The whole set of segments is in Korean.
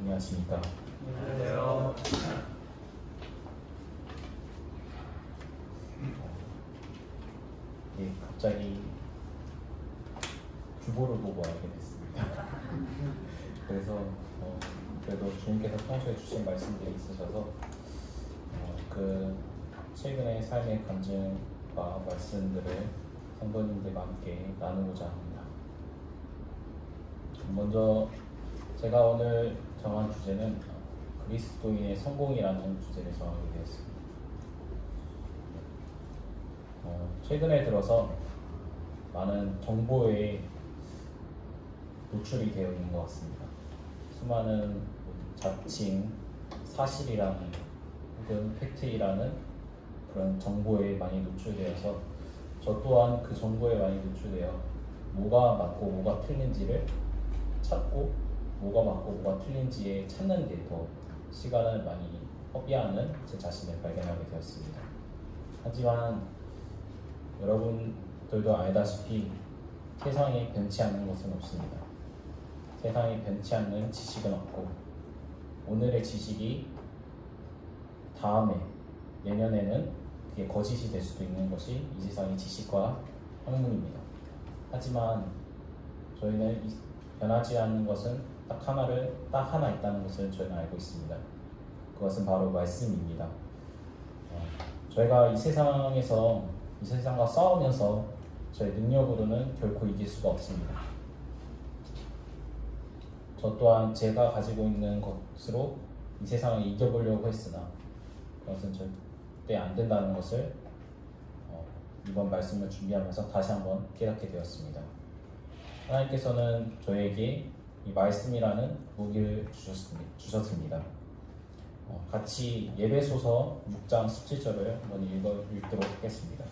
안녕하십니까. 안녕하세요. 갑자기 주보를 보고 알게 됐습니다. 그래서 그래도 주님께서 평소에 주신 말씀들이 있으셔서 그 최근의 삶의 간증과 말씀들을 성도님들과 함께 나누고자 합니다. 먼저 제가 오늘 정한 주제는 그리스도인의 성공이라는 주제를 정하게 되었습니다. 최근에 들어서 많은 정보에 노출이 되어 있는 것 같습니다. 수많은 자칭 사실이라는 혹은 팩트이라는 그런 정보에 많이 노출되어서 저 또한 그 정보에 많이 노출되어 뭐가 맞고 뭐가 틀린지를 찾고 뭐가 맞고 뭐가 틀린지에 찾는 데 더 시간을 많이 허비하는 제 자신을 발견하게 되었습니다. 하지만 여러분들도 알다시피 세상이 변치 않는 것은 없습니다. 세상이 변치 않는 지식은 없고 오늘의 지식이 다음에 내년에는 그게 거짓이 될 수도 있는 것이 이 세상의 지식과 학문입니다. 하지만 저희는 변하지 않는 것은 딱 하나 있다는 것을 저희는 알고 있습니다. 그것은 바로 말씀입니다. 저희가 이 세상과 싸우면서 저희 능력으로는 결코 이길 수가 없습니다. 저 또한 제가 가지고 있는 것으로 이 세상을 이겨보려고 했으나 그것은 절대 안 된다는 것을 이번 말씀을 준비하면서 다시 한번 깨닫게 되었습니다. 하나님께서는 저에게 이 말씀이라는 무기를 주셨습니다. 같이 예배소서 6장 17절을 한번 읽도록 하겠습니다.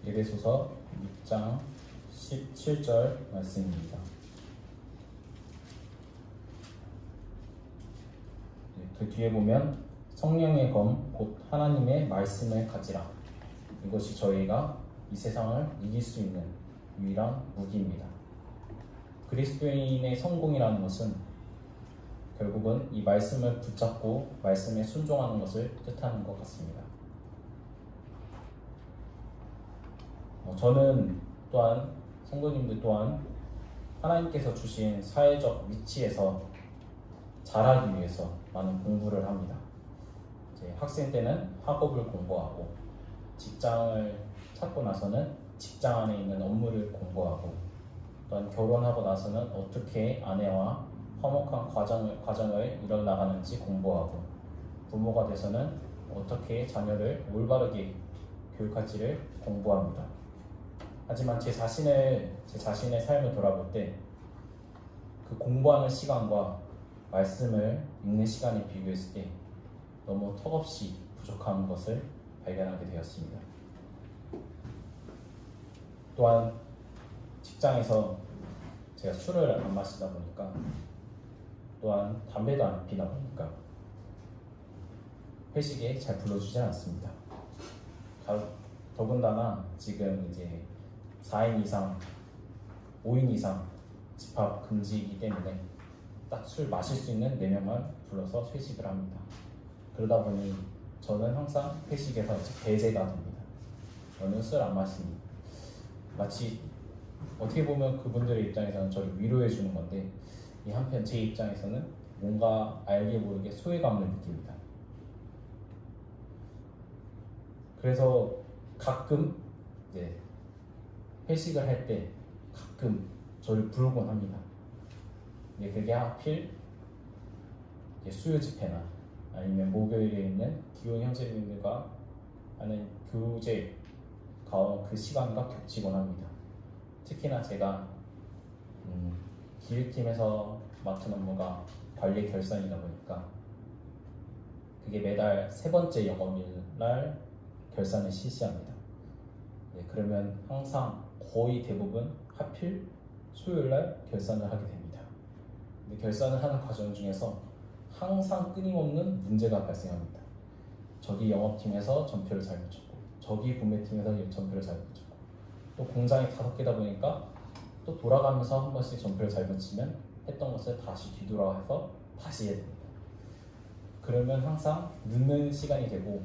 예배소서 6장 17절 말씀입니다. 그 뒤에 보면 성령의 검 곧 하나님의 말씀을 가지라. 이것이 저희가 이 세상을 이길 수 있는 유일한 무기입니다. 그리스도인의 성공이라는 것은 결국은 이 말씀을 붙잡고 말씀에 순종하는 것을 뜻하는 것 같습니다. 저는 또한 성도님들 또한 하나님께서 주신 사회적 위치에서 자라기 위해서 많은 공부를 합니다. 이제 학생 때는 학업을 공부하고 직장을 찾고 나서는 직장 안에 있는 업무를 공부하고 또한 결혼하고 나서는 어떻게 아내와 화목한 과정을 이뤄나가는지 공부하고 부모가 돼서는 어떻게 자녀를 올바르게 교육할지를 공부합니다. 하지만 제 자신의 삶을 돌아볼 때 그 공부하는 시간과 말씀을 읽는 시간에 비교했을 때 너무 턱없이 부족한 것을 발견하게 되었습니다. 또한 직장에서 제가 술을 안 마시다 보니까 또한 담배도 안 피다 보니까 회식에 잘 불러주지 않습니다. 더군다나 지금 이제 4인 이상, 5인 이상 집합 금지이기 때문에 딱 술 마실 수 있는 4명만 불러서 회식을 합니다. 그러다 보니 저는 항상 회식에서 배제가 됩니다. 저는 술 안 마시니 마치 어떻게 보면 그분들의 입장에서는 저를 위로해 주는 건데 이 한편 제 입장에서는 뭔가 알게 모르게 소외감을 느낍니다. 그래서 가끔 이제 회식을 할 때 가끔 저를 부르곤 합니다. 근데 그게 하필 수요 집회나 아니면 목요일에 있는 기혼 형제님들과 하는 교제 그 시간과 겹치곤 합니다. 특히나 제가 기획팀에서 맡은 업무가 관리 결산이다 보니까 그게 매달 3번째 영업일 날 결산을 실시합니다. 네, 그러면 항상 거의 대부분 하필 수요일 날 결산을 하게 됩니다. 근데 결산을 하는 과정 중에서 항상 끊임없는 문제가 발생합니다. 저기 영업팀에서 전표를 잘못 쳤고, 저기 구매팀에서 전표를 잘못 쳤고, 또 공장이 5개다 보니까 또 돌아가면서 한 번씩 전표를 잘못 치면 했던 것을 다시 뒤돌아서 다시 해야 됩니다. 그러면 항상 늦는 시간이 되고,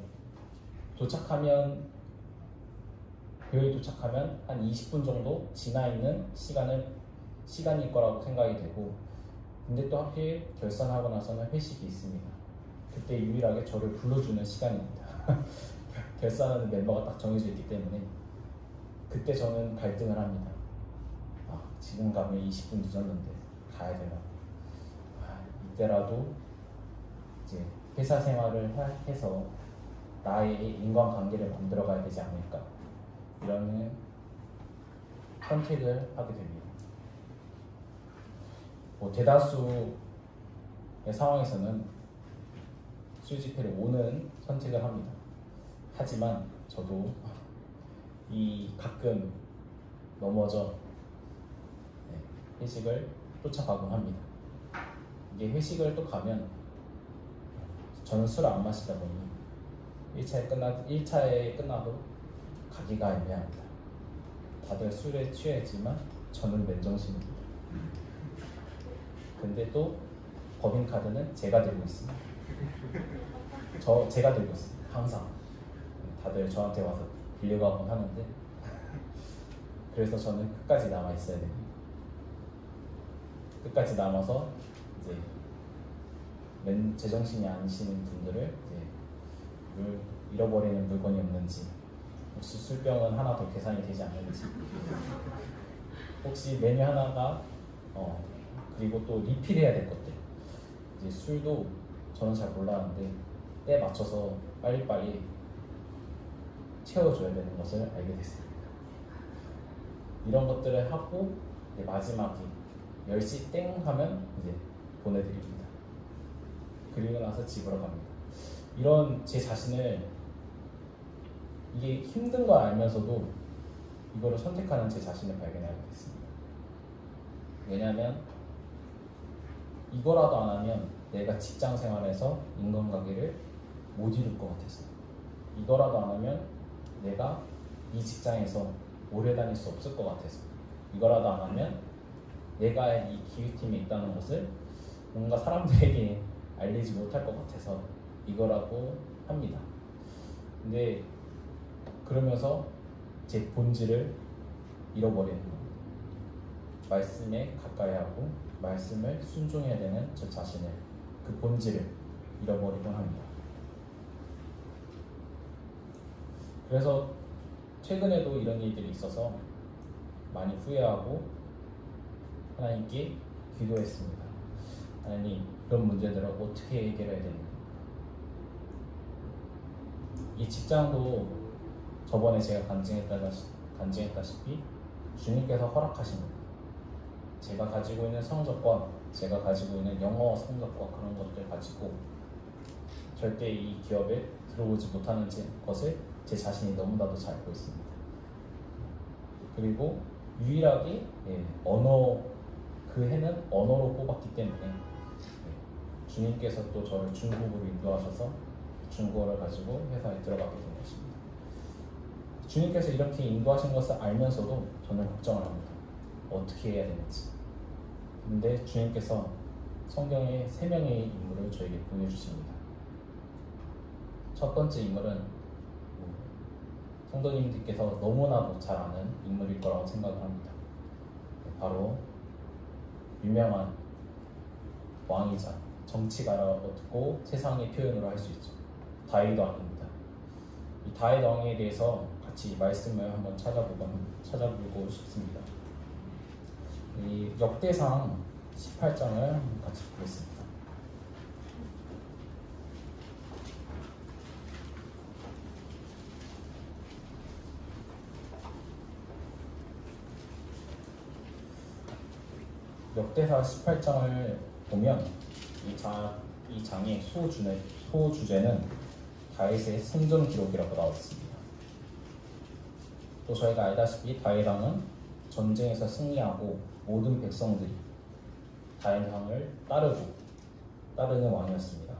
교회에 도착하면 한 20분 정도 지나 있는 시간일 거라고 생각이 되고, 근데 또 하필 결산하고 나서는 회식이 있습니다. 그때 유일하게 저를 불러주는 시간입니다. 결산하는 멤버가 딱 정해져 있기 때문에 그때 저는 갈등을 합니다. 지금 가면 20분 늦었는데 가야 되나? 이때라도 이제 회사 생활을 해서 나의 인간관계를 만들어 가야 되지 않을까, 이런 선택을 하게 됩니다. 대다수의 상황에서는 술 집회를 오는 선택을 합니다. 하지만 저도 가끔 넘어져 회식을 쫓아가곤 합니다. 이게 회식을 또 가면 저는 술을 안 마시다 보니 1차에 끝나도 가기가 애매합니다. 다들 술에 취했지만 저는 맨정신입니다. 근데 또 법인카드는 제가 들고 있습니다. 제가 들고 있습니다. 항상. 다들 저한테 와서 빌려가곤 하는데 그래서 저는 끝까지 남아 있어야 됩니다. 끝까지 남아서 이제 제정신이 아니시는 분들을 이제 잃어버리는 물건이 없는지, 혹시 술병은 하나 더 계산이 되지 않는지, 혹시 메뉴 하나가 그리고 또 리필해야 될 것들, 이제 술도 저는 잘 몰랐는데 때에 맞춰서 빨리빨리 채워줘야 되는 것을 알게 됐습니다. 이런 것들을 하고 이제 마지막에 10시 땡 하면 이제 보내드립니다. 그리고 나서 집으로 갑니다. 이런 제 자신을, 이게 힘든 걸 알면서도 이거를 선택하는 제 자신을 발견하게 됐습니다. 왜냐하면 이거라도 안 하면 내가 직장 생활에서 인간관계를 못 이룰 것 같아서, 이거라도 안 하면 내가 이 직장에서 오래 다닐 수 없을 것 같아서, 이거라도 안 하면 내가 이 기획팀에 있다는 것을 뭔가 사람들에게 알리지 못할 것 같아서 이거라고 합니다. 근데 그러면서 제 본질을 잃어버리는 겁니다. 말씀에 가까이 하고 말씀을 순종해야 되는 저 자신을, 그 본질을 잃어버리곤 합니다. 그래서 최근에도 이런 일들이 있어서 많이 후회하고 하나님께 기도했습니다. 하나님, 이런 문제들을 어떻게 해결해야 됩니까? 이 직장도 저번에 제가 간증했다시피 주님께서 허락하신 겁니다. 제가 가지고 있는 성적과 제가 가지고 있는 영어 성적과 그런 것들 가지고 절대 이 기업에 들어오지 못하는 것을 제 자신이 너무나도 잘 알고 있습니다. 그리고 유일하게 그 해는 언어로 뽑았기 때문에 주님께서 또 저를 중국으로 인도하셔서 중국어를 가지고 회사에 들어가게 된 것입니다. 주님께서 이렇게 인도하신 것을 알면서도 저는 걱정을 합니다. 어떻게 해야 되는지. 근데 주님께서 성경에 3명의 인물을 저에게 보여주십니다. 첫 번째 인물은 성도님들께서 너무나도 잘 아는 인물일 거라고 생각을 합니다. 바로 유명한 왕이자 정치가라고 세상의 표현으로 할 수 있죠. 다윗 왕입니다. 이 다윗 왕에 대해서 같이 말씀을 한번 찾아보고 싶습니다. 이 역대상 18장을 같이 보겠습니다. 역대사 18장을 보면 이 장의 소주제는 다윗의 생전 기록이라고 나와 있습니다. 또 저희가 알다시피 다윗 왕은 전쟁에서 승리하고 모든 백성들이 다윗왕을 따르는 왕이었습니다.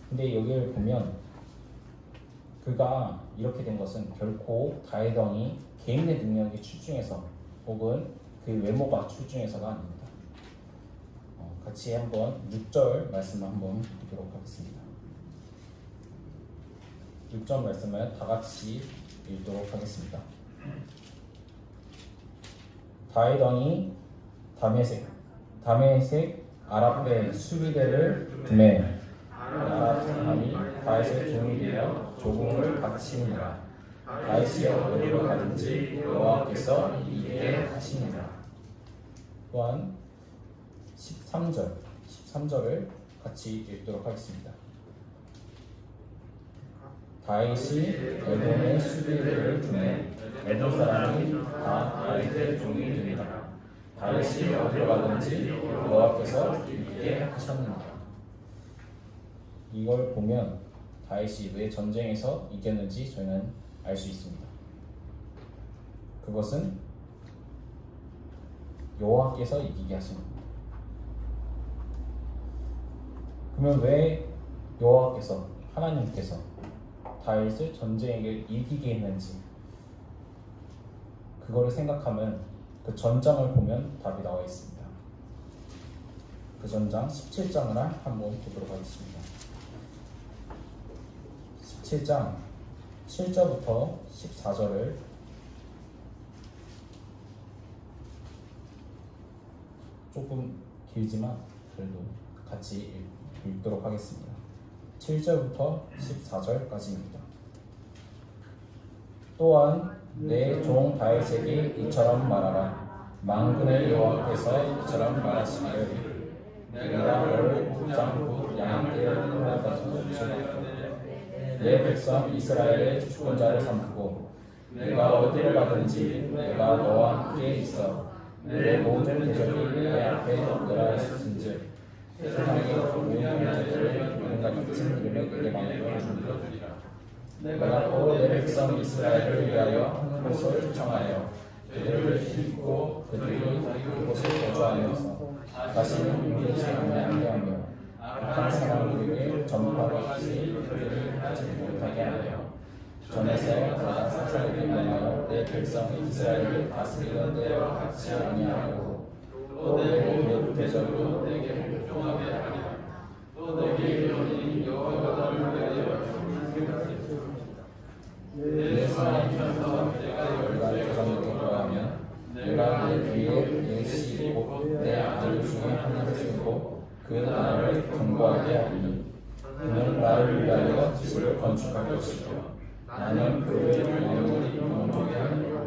근데 여기를 보면 그가 이렇게 된 것은 결코 다윗왕이 개인의 능력이 출중해서 혹은 그 외모가 출중해서가 아닙니다. 같이 한번 6절 말씀을 한번 보도록 하겠습니다. 6절 말씀을 다 같이 읽도록 하겠습니다. 다윗 왕이 다메섹 아랍의 수비대를 두매 아랍 사람이 다윗의 종이 되어 조공을 바치니라. 다윗이 어디로 가든지 여호와께서 이기게 하시니라. 또한 13절을 같이 읽도록 하겠습니다. 다윗이 에돔의 수비대를 두매 에돔 사람이 다 다윗의 종이 되니라. 다윗이 어디로 가든지 여호와께서 이기게 하셨느니라. 이걸 보면 다윗이 왜 전쟁에서 이겼는지 저희는 알 수 있습니다. 그것은 여호와께서 이기게 하신 겁니다. 그러면 왜 여호와께서 하나님께서 다윗을 전쟁에 이기게 했는지 그거를 생각하면 그 전장을 보면 답이 나와 있습니다. 그 전장 17장을 한번 보도록 하겠습니다. 17장 7절부터 14절을 조금 길지만 그래도 같이 읽도록 하겠습니다. 7절부터 14절까지입니다. 또한 내 종 다윗에게 이처럼 말하라. 만군의 여호와께서 이처럼 말하시기를 내가 너를 복장고 양떼를 끌어다주고 내 백성 이스라엘의 주권자를 삼고 내가 어디로 가든지 내가 너와 함께 있어 내 모든 대적이 내 앞에 덤벼라 했은즉 세상의 모든 문제들을 누군가 같은 이름의 내게 만들어 주리라. 내가 또 내 백성 이스라엘을 위하여 한 곳을 초청하여 그들을 싣고 그들이 그곳을 거주하면서 다시는 용기지 아니하게 하며 악한 사람들에게 전파같이 그들을 하지 못하게 하며 전에서 내가 사사에게 명하여 내 백성 이스라엘을 다스리던 때와 같이 아니하고 또 내 모든 대적으로 내게 복종하게 하리라. 또 내게 이르노니 여호와가 너를 위하여 내 손에 펴서 내가 열날 조상에게 거하면 내가 내 뒤에 내 씨 곧 내 아들 중에 하나를 세우고 그 나라를 견고하게 하리니 그는 나를 위하여 집을 건축할 것이며 나는 그의 왕들이 영원하게 하리라.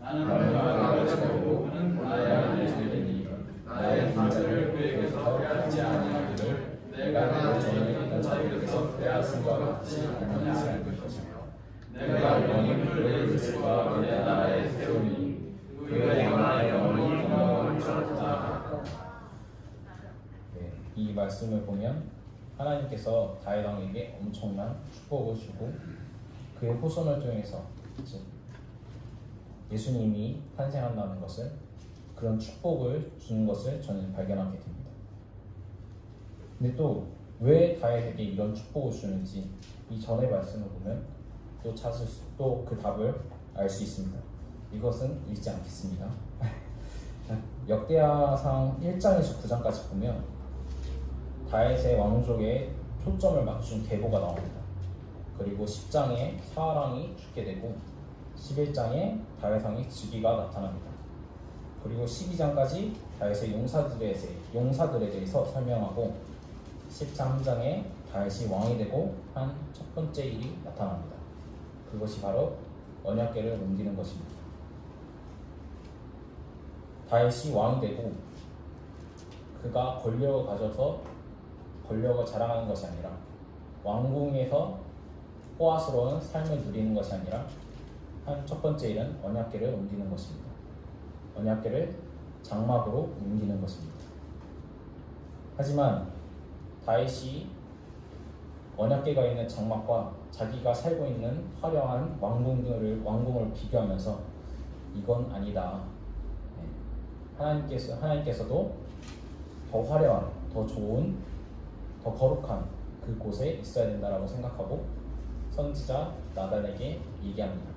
나는 내가 지키고 나의 인생이니 나의 인자를 그에게서 빼앗지 아니하기를 내가 내 전에 있는 자들에게서 빼앗은 것 같이 아니하지 않을 것이며 내가 영원히 그의 뜻과 내 나라에 세우니 그의 영원의 영원히 영원히 쫓다. 이 말씀을 보면 하나님께서 다윗 왕에게 엄청난 축복을 주고 그의 후손을 통해서 즉 예수님이 탄생한다는 것을 그런 축복을 주는 것을 저는 발견하게 됩니다. 근데 또 왜 다윗에게 이런 축복을 주는지 이 전의 말씀을 보면 또 그 답을 알 수 있습니다. 이것은 읽지 않겠습니다. 역대하상 1장에서 9장까지 보면 다윗의 왕족에 초점을 맞춘 계보가 나옵니다. 그리고 10장에 사울왕이 죽게 되고 11장에 다윗왕의 즉위가 나타납니다. 그리고 12장까지 다윗의 용사들에 대해서 설명하고 13장에 다윗이 왕이 되고 한 첫 번째 일이 나타납니다. 그것이 바로 언약궤를 옮기는 것입니다. 다윗이 왕이 되고 그가 권력을 가져서 권력을 자랑하는 것이 아니라 왕궁에서 호화스러운 삶을 누리는 것이 아니라 한 첫 번째 일은 언약궤를 옮기는 것입니다. 언약궤를 장막으로 옮기는 것입니다. 하지만 다윗이 언약궤가 있는 장막과 자기가 살고 있는 화려한 왕궁을 비교하면서 이건 아니다. 하나님께서도 더 화려한, 더 좋은, 더 거룩한 그곳에 있어야 된다라고 생각하고 선지자 나단에게 얘기합니다.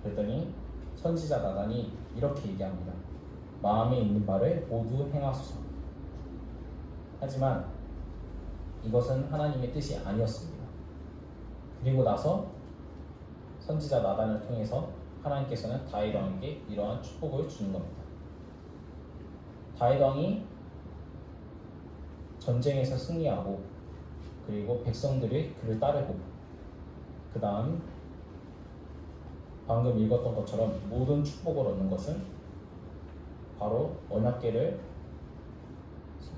그랬더니 선지자 나단이 이렇게 얘기합니다. 마음에 있는 바를 모두 행하소서. 하지만 이것은 하나님의 뜻이 아니었습니다. 그리고 나서 선지자 나단을 통해서 하나님께서는 다윗 왕에게 이러한 축복을 주는 겁니다. 다윗 왕이 전쟁에서 승리하고 그리고 백성들이 그를 따르고 그 다음 방금 읽었던 것처럼 모든 축복을 얻는 것은 바로 언약궤를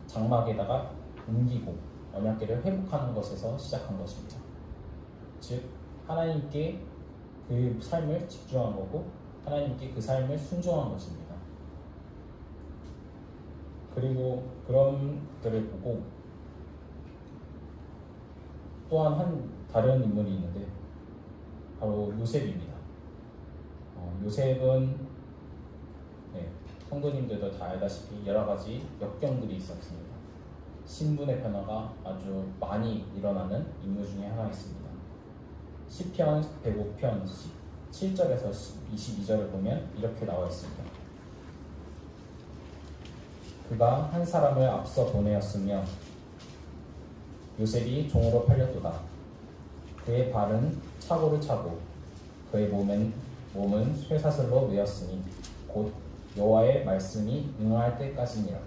장막에다가 옮기고 언약궤를 회복하는 것에서 시작한 것입니다. 즉 하나님께 그 삶을 집중한 거고 하나님께 그 삶을 순종한 것입니다. 그리고 그런 것들을 보고 또한 한 다른 인물이 있는데 바로 요셉입니다. 요셉은 성도님들도 다 알다시피 여러 가지 역경들이 있었습니다. 신분의 변화가 아주 많이 일어나는 인물 중에 하나였습니다. 시편 105편 17절에서 22절을 보면 이렇게 나와 있습니다. 그가 한 사람을 앞서 보내었으며 요셉이 종으로 팔렸도다. 그의 발은 차고를 차고 그의 몸은 쇠사슬로 메었으니 곧 여호와의 말씀이 응할 때까지니라.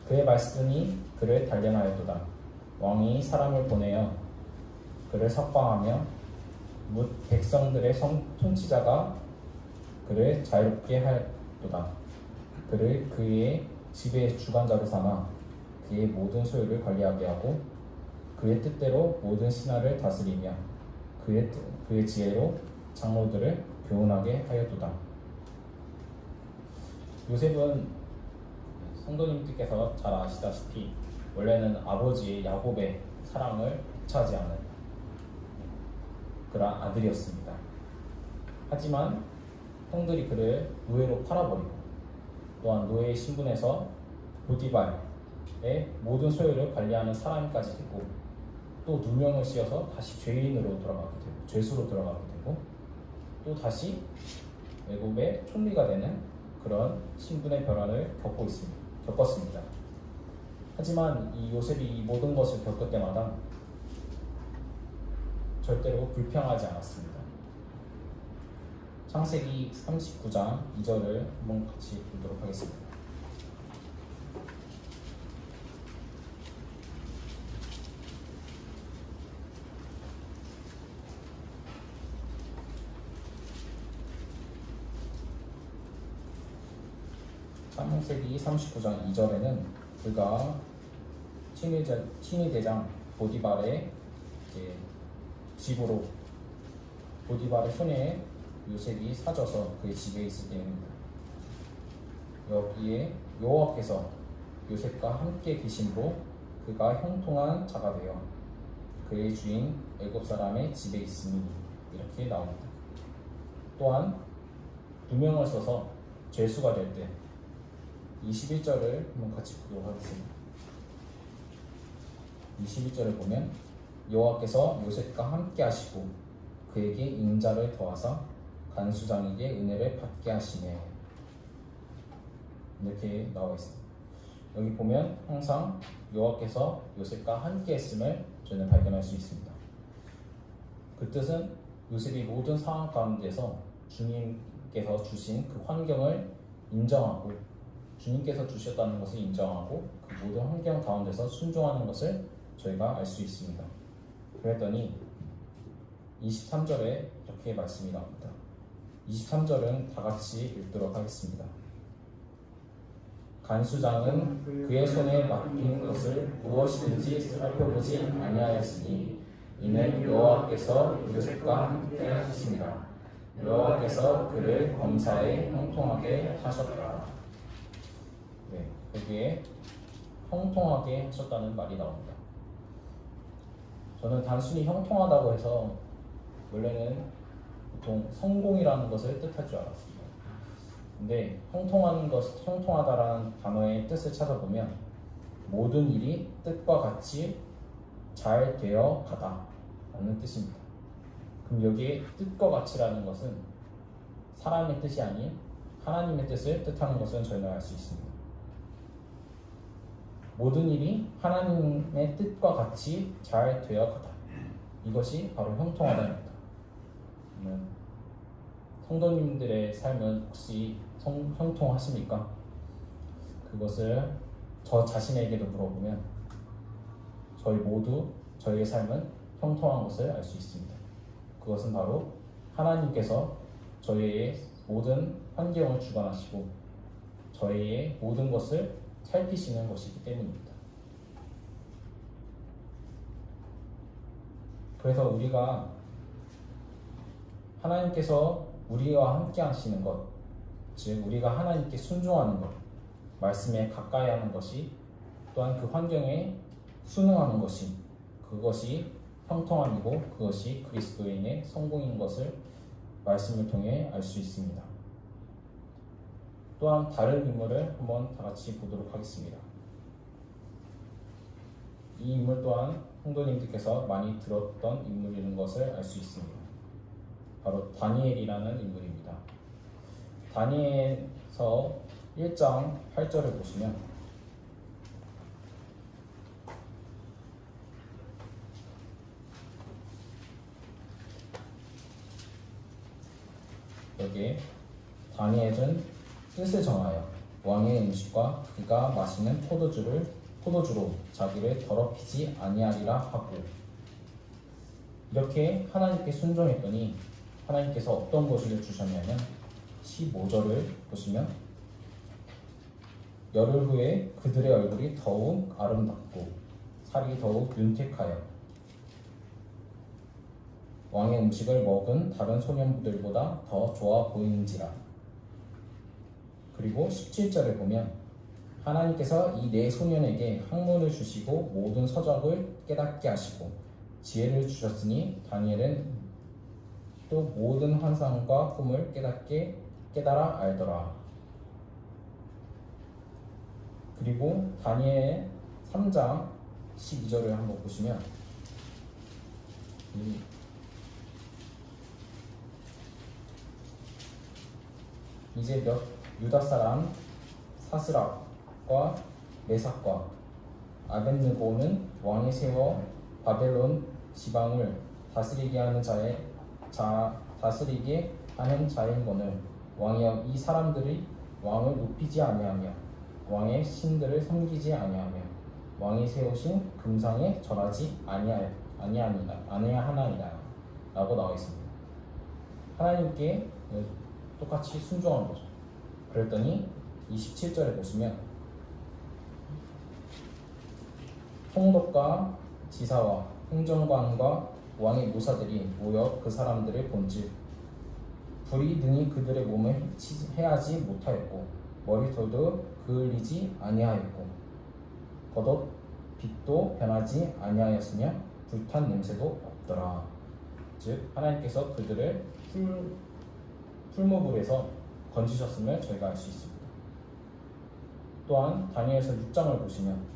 그의 말씀이 그를 단련하였도다. 왕이 사람을 보내어 그를 석방하며 뭇 백성들의 통치자가 그를 자유롭게 하였도다. 그를 그의 집의 주관자로 삼아 그의 모든 소유를 관리하게 하고 그의 뜻대로 모든 신하를 다스리며 그의 지혜로 장로들을 교훈하게 하였도다. 요셉은 성도님들께서 잘 아시다시피 원래는 아버지의 야곱의 사랑을 차지하는 그런 아들이었습니다. 하지만 형들이 그를 노예로 팔아버리고 또한 노예의 신분에서 보디발의 모든 소유를 관리하는 사람까지 되고 또 누명을 씌워서 다시 죄인으로 돌아가게 되고 죄수로 돌아가게 되고 또 다시 애굽의 총리가 되는 그런 신분의 변화를 겪었습니다. 하지만 이 요셉이 이 모든 것을 겪을 때마다 절대로 불평하지 않았습니다. 창세기 39장 2절을 한번 같이 보도록 하겠습니다. 창세기 39장 2절에는 그가 친위대장 보디발의 집으로 보디발의 손에 요셉이 사져서 그의 집에 있을 때입니다. 여기에 여호와께서 요셉과 함께 계심으로 그가 형통한 자가 되어 그의 주인 애굽 사람의 집에 있으니 이렇게 나옵니다. 또한 누명을 써서 죄수가 될 때 21절을 한번 같이 보도록 하겠습니다. 21절을 보면 여호와께서 요셉과 함께 하시고 그에게 인자를 더하사 간수장에게 은혜를 받게 하시네 이렇게 나와 있습니다. 여기 보면 항상 여호와께서 요셉과 함께 했음을 저는 발견할 수 있습니다. 그 뜻은 요셉이 모든 상황 가운데서 주님께서 주신 그 환경을 인정하고 주님께서 주셨다는 것을 인정하고 그 모든 환경 가운데서 순종하는 것을 저희가 알 수 있습니다. 그랬더니 23절에 이렇게 말씀이 나옵니다. 23절은 다 같이 읽도록 하겠습니다. 간수장은 그의 손에 맡긴 것을 무엇이든지 살펴보지 아니하였으니 이는 여호와께서 요셉과 함께 하시니라. 여호와께서 그를 범사에 형통하게 하셨다. 여기에 형통하게 하셨다는 말이 나옵니다. 저는 단순히 형통하다고 해서 원래는 보통 성공이라는 것을 뜻할 줄 알았습니다. 근데 형통하다라는 단어의 뜻을 찾아보면 모든 일이 뜻과 같이 잘 되어 가다 라는 뜻입니다. 그럼 여기에 뜻과 같이라는 것은 사람의 뜻이 아닌 하나님의 뜻을 뜻하는 것은 저희는 알 수 있습니다. 모든 일이 하나님의 뜻과 같이 잘 되어 가다. 이것이 바로 형통하다입니다. 성도님들의 삶은 혹시 형통하십니까? 그것을 저 자신에게도 물어보면 저희 모두 저희의 삶은 형통한 것을 알 수 있습니다. 그것은 바로 하나님께서 저희의 모든 환경을 주관하시고 저희의 모든 것을 살피시는 것이기 때문입니다. 그래서 우리가 하나님께서 우리와 함께 하시는 것, 즉 우리가 하나님께 순종하는 것, 말씀에 가까이 하는 것이, 또한 그 환경에 순응하는 것이, 그것이 형통함이고 그것이 그리스도인의 성공인 것을 말씀을 통해 알 수 있습니다. 또한 다른 인물을 한번 다 같이 보도록 하겠습니다. 이 인물 또한 성도님들께서 많이 들었던 인물이라는 것을 알 수 있습니다. 바로 다니엘이라는 인물입니다. 다니엘서 1장 8절을 보시면 여기에 다니엘은 뜻을 정하여 왕의 음식과 그가 마시는 포도주로 자기를 더럽히지 아니하리라 하고, 이렇게 하나님께 순종했더니 하나님께서 어떤 것을 주셨냐면 15절을 보시면 열흘 후에 그들의 얼굴이 더욱 아름답고 살이 더욱 윤택하여 왕의 음식을 먹은 다른 소년들보다 더 좋아 보이는지라. 그리고 17절에 보면 하나님께서 이 네 소년에게 학문을 주시고 모든 서적을 깨닫게 하시고 지혜를 주셨으니 다니엘은 또 모든 환상과 꿈을 깨달아 알더라. 그리고 다니엘 3장 12절을 한번 보시면 이제 유다 사람 사스락과 메삭과 아벳느고는 왕이 세워 바벨론 지방을 다스리게 하는 자인거늘 왕이여, 이 사람들이 왕을 높이지 아니하며 왕의 신들을 섬기지 아니하며 왕이 세우신 금상에 절하지 아니하나이다 라고 나와 있습니다. 하나님께 똑같이 순종한 거죠. 그랬더니 27절에 보시면 총독과 지사와 행정관과 왕의 무사들이 모여 그 사람들을 본즉 불이 능히 그들의 몸을 해하지 못하였고 머리털도 그을리지 아니하였고 겉옷 빛도 변하지 아니하였으며 불탄 냄새도 없더라. 즉 하나님께서 그들을 풀무불에서 건지셨음을 저희가 알 수 있습니다. 또한 다니엘서 6장을 보시면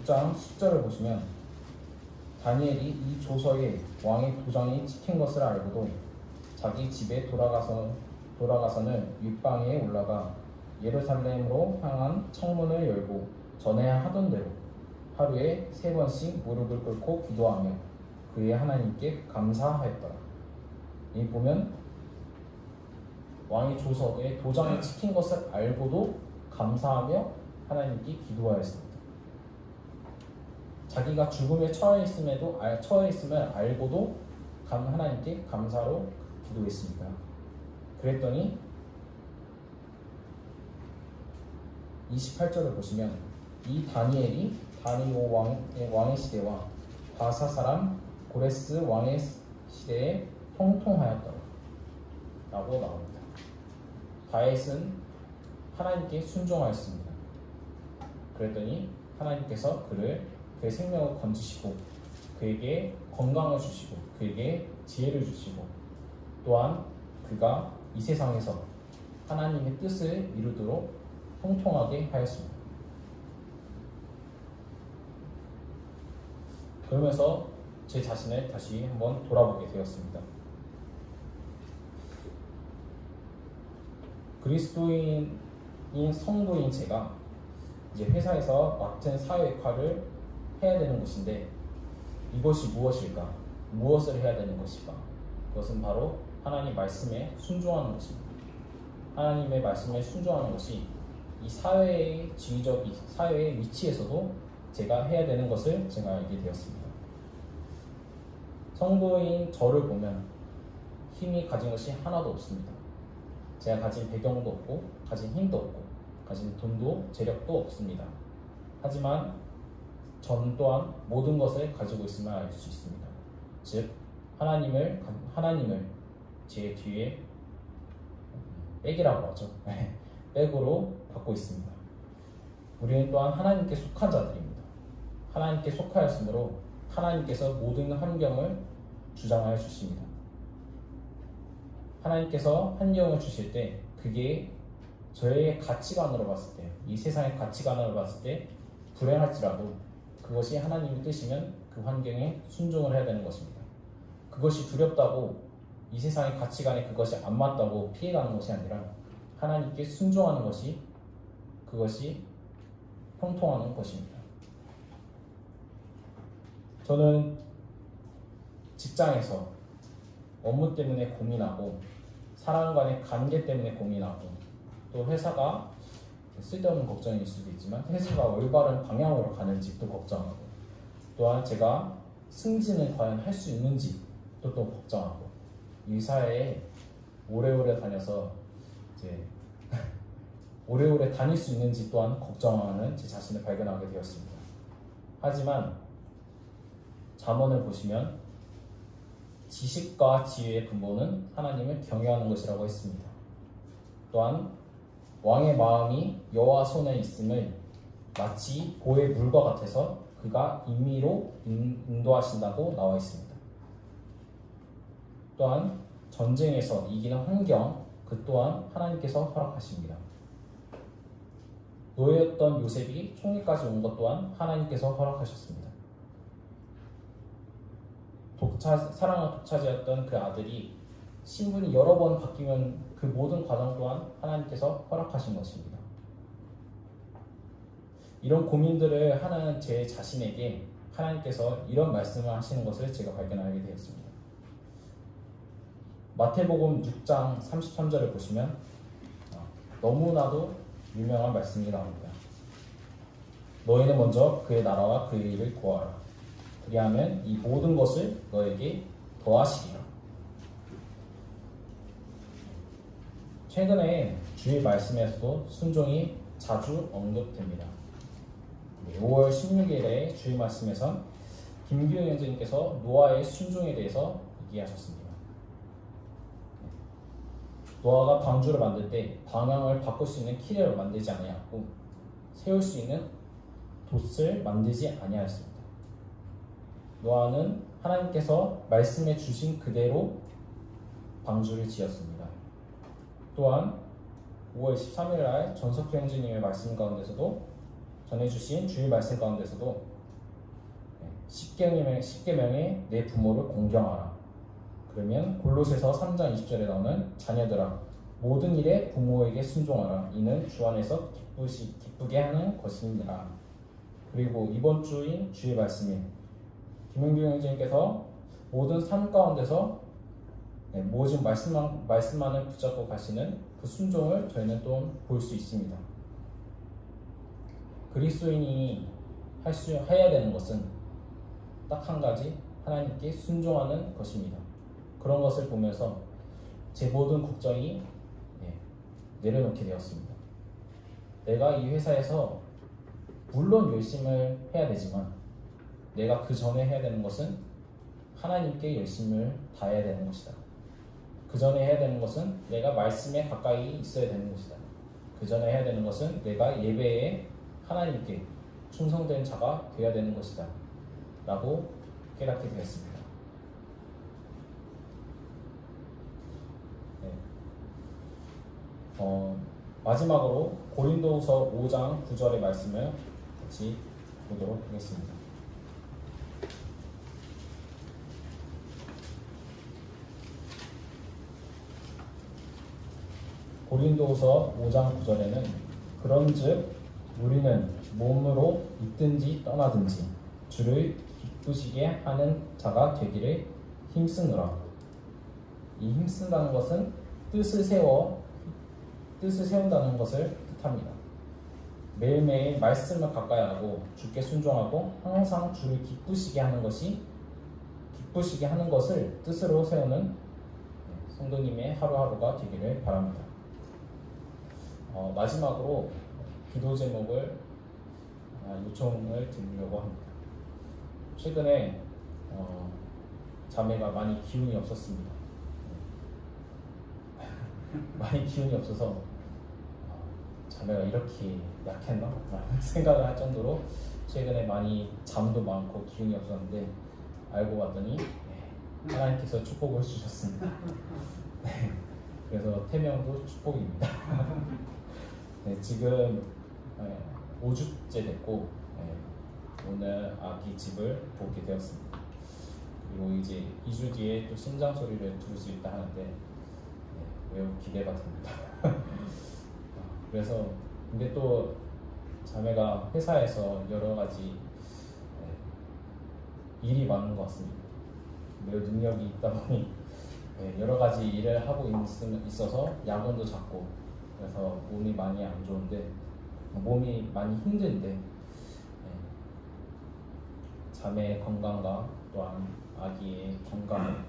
(6장 10절을) 보시면 다니엘이 이 조서에 왕의 도장이 찍힌 것을 알고도 자기 집에 돌아가서는 윗방에 올라가 예루살렘으로 향한 창문을 열고 전에 하던 대로 하루에 3번씩 무릎을 꿇고 기도하며 그의 하나님께 감사하였더라. 이 보면 왕의 조서에 도장이 찍힌 것을 알고도 감사하며 하나님께 기도하였습니다. 자기가 죽음에 처해 있음을 알고도 하나님께 감사로 기도했습니다. 그랬더니 28절을 보시면 이 다니엘이 다리오 왕의 시대와 바사 사람 고레스 왕의 시대에 형통하였더라 라고 나옵니다. 다윗은 하나님께 순종하였습니다. 그랬더니 하나님께서 그의 생명을 건지시고 그에게 건강을 주시고 그에게 지혜를 주시고 또한 그가 이 세상에서 하나님의 뜻을 이루도록 형통하게 하였습니다. 그러면서 제 자신을 다시 한번 돌아보게 되었습니다. 그리스도인인 성도인 제가 이제 회사에서 맡은 사회 역할을 해야 되는 것인데 이것이 무엇일까? 무엇을 해야 되는 것일까? 그것은 바로 하나님 말씀에 순종하는 것입니다. 하나님의 말씀에 순종하는 것이 이 사회의 지위적 사회의 위치에서도 제가 해야 되는 것을 제가 알게 되었습니다. 성도인 저를 보면 힘이 가진 것이 하나도 없습니다. 제가 가진 배경도 없고 가진 힘도 없고 가진 돈도 재력도 없습니다. 하지만 전 또한 모든 것을 가지고 있음을 알 수 있습니다. 즉 하나님을 제 뒤에 백이라고 하죠. 백으로 갖고 있습니다. 우리는 또한 하나님께 속한 자들입니다. 하나님께 속하였으므로 하나님께서 모든 환경을 주장하여 주십니다. 하나님께서 환경을 주실 때 그게 저의 가치관으로 봤을 때, 이 세상의 가치관으로 봤을 때 불행할지라도 그것이 하나님의 뜻이면 그 환경에 순종을 해야 되는 것입니다. 그것이 두렵다고 이 세상의 가치관에 그것이 안 맞다고 피해가는 것이 아니라 하나님께 순종하는 것이 그것이 형통하는 것입니다. 저는 직장에서 업무 때문에 고민하고 사람 간의 관계 때문에 고민하고 또 회사가 쓸데없는 걱정일 수도 있지만 회사가 올바른 방향으로 가는지 또 걱정하고 또한 제가 승진을 과연 할 수 있는지 또 걱정하고 이 사회에 오래오래 다녀서 이제 오래오래 다닐 수 있는지 또한 걱정하는 제 자신을 발견하게 되었습니다. 하지만 잠언을 보시면 지식과 지혜의 근본은 하나님을 경외하는 것이라고 했습니다. 또한 왕의 마음이 여호와 손에 있음을 마치 보의 물과 같아서 그가 임의로 인도하신다고 나와 있습니다. 또한 전쟁에서 이기는 환경 그 또한 하나님께서 허락하십니다. 노예였던 요셉이 총리까지 온 것 또한 하나님께서 허락하셨습니다. 사랑을 독차지했던 그 아들이 신분이 여러 번 바뀌면 그 모든 과정 또한 하나님께서 허락하신 것입니다. 이런 고민들을 하는 제 자신에게 하나님께서 이런 말씀을 하시는 것을 제가 발견하게 되었습니다. 마태복음 6장 33절을 보시면 너무나도 유명한 말씀이 나옵니다. 너희는 먼저 그의 나라와 그의 일을 구하라. 그리하면 이 모든 것을 너에게 더하시리라. 최근에 주의 말씀에서도 순종이 자주 언급됩니다. 5월 16일에 주의 말씀에선 김규영 형제님께서 노아의 순종에 대해서 얘기하셨습니다. 노아가 방주를 만들 때 방향을 바꿀 수 있는 키를 만들지 아니하였고 세울 수 있는 돛을 만들지 아니하였습니다. 노아는 하나님께서 말씀해 주신 그대로 방주를 지었습니다. 또한 5월 23일 날 전석희 형제님의 말씀 가운데서도 전해주신 주의 말씀 가운데서도 10계명의 내 부모를 공경하라. 그러면 골로새서 3장 20절에 나오는 자녀들아 모든 일에 부모에게 순종하라. 이는 주 안에서 기쁘게 하는 것이니라. 그리고 이번 주인 주의 말씀에 김영규 형제님께서 모든 삶 가운데서 모든 말씀만을 붙잡고 가시는 그 순종을 저희는 또 볼 수 있습니다. 그리스도인이 해야 되는 것은 딱 한 가지 하나님께 순종하는 것입니다. 그런 것을 보면서 제 모든 걱정이 내려놓게 되었습니다. 내가 이 회사에서 물론 열심을 해야 되지만 내가 그 전에 해야 되는 것은 하나님께 열심을 다해야 되는 것이다. 그 전에 해야 되는 것은 내가 말씀에 가까이 있어야 되는 것이다. 그 전에 해야 되는 것은 내가 예배에 하나님께 충성된 자가 되어야 되는 것이다. 라고 깨닫게 되었습니다. 마지막으로 고린도후서 5장 9절의 말씀을 같이 보도록 하겠습니다. 고린도후서 5장 9절에는 그런즉 우리는 몸으로 있든지 떠나든지 주를 기쁘시게 하는 자가 되기를 힘쓰느라. 이 힘쓴다는 것은 뜻을 세운다는 것을 뜻합니다. 매일매일 말씀을 가까이 하고 주께 순종하고 항상 주를 기쁘시게 하는 것을 뜻으로 세우는 성도님의 하루하루가 되기를 바랍니다. 마지막으로 기도 제목을 요청을 드리려고 합니다. 최근에 자매가 많이 기운이 없었습니다. 많이 기운이 없어서 자매가 이렇게 약했나? 라는 생각을 할 정도로 최근에 많이 잠도 많고 기운이 없었는데 알고 봤더니 하나님께서 축복을 주셨습니다. 그래서 태명도 축복입니다. 지금 5주째 됐고 오늘 아기 집을 보게 되었습니다. 그리고 이제 2주 뒤에 또 심장 소리를 들을 수 있다 하는데 매우 기대가 됩니다. 그래서 근데 또 자매가 회사에서 여러 가지 일이 많은 것 같습니다. 매우 능력이 있다 보니 여러 가지 일을 하고 있어서 야근도 잡고 그래서 몸이 많이 안 좋은데 몸이 많이 힘든데 자매의 건강과 또한 아기의 건강을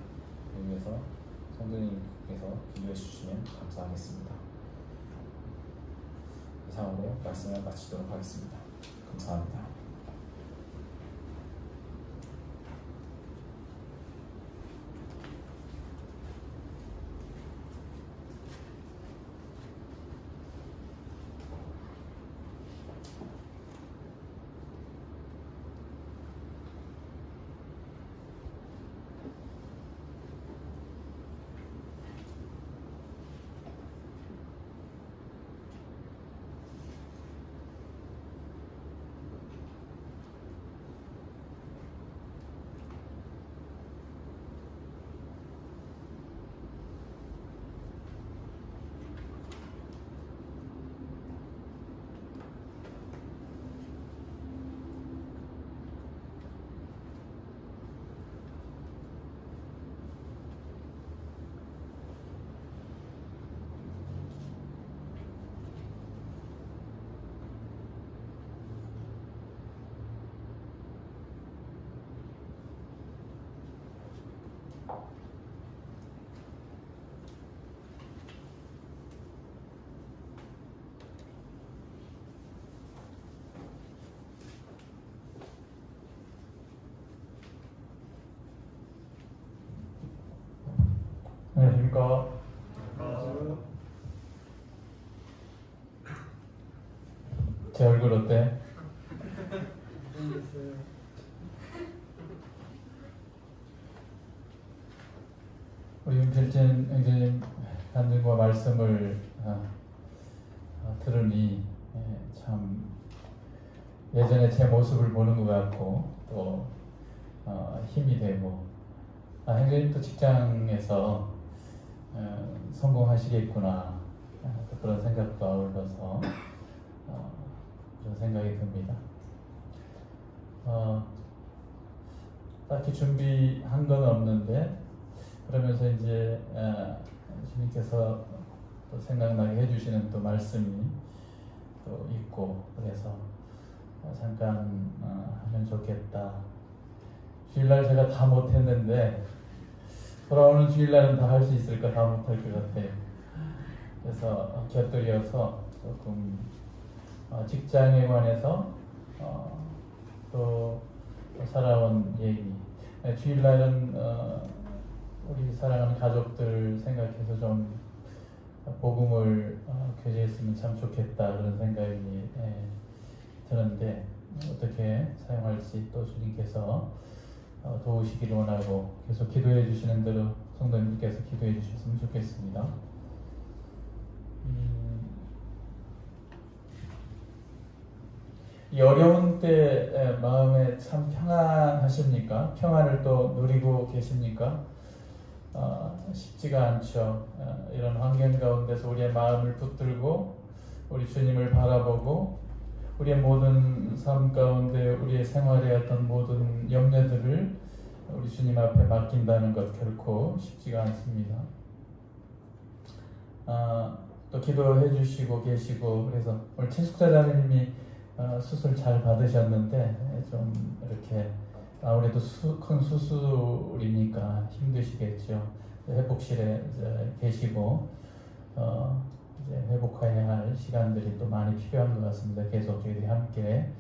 위해서 성도님께서 기도해 주시면 감사하겠습니다. 이상으로 말씀을 마치도록 하겠습니다. 감사합니다. 안녕하십니까. 제 얼굴 어때? 우리 윤필진 형제님 단증과 말씀을 들으니 참 예전에 제 모습을 보는 것 같고 또 힘이 되고 형제님도 직장에서 성공하시겠구나 또 그런 생각도 아울러서 그런 생각이 듭니다. 딱히 준비한 건 없는데 그러면서 이제 주님께서 또 생각나게 해주시는 또 말씀이 또 있고 그래서 잠깐 하면 좋겠다. 주일날 제가 다 못했는데 돌아오는 주일날은 다 할 수 있을까? 다 못할 것 같아요. 그래서 곁들여서 조금 직장에 관해서 또 살아온 얘기. 주일날은 우리 사랑하는 가족들 생각해서 좀 복음을 교제했으면 참 좋겠다 그런 생각이 드는데 어떻게 사용할지 또 주님께서 도우시기를 원하고 계속 기도해 주시는 대로 성도님께서 기도해 주셨으면 좋겠습니다. 이 어려운 때 마음에 참 평안하십니까? 평안을 또 누리고 계십니까? 쉽지가 않죠. 이런 환경 가운데서 우리의 마음을 붙들고 우리 주님을 바라보고 우리의 모든 삶 가운데 우리의 생활의 어떤 모든 염려들을 우리 주님 앞에 맡긴다는 것 결코 쉽지가 않습니다. 또 기도해 주시고 계시고 그래서 오늘 최숙사장님이 수술 잘 받으셨는데 좀 이렇게 아무래도 큰 수술이니까 힘드시겠죠. 회복실에 이제 계시고 이제 회복해야 할 시간들이 또 많이 필요한 것 같습니다. 계속 저희들이 함께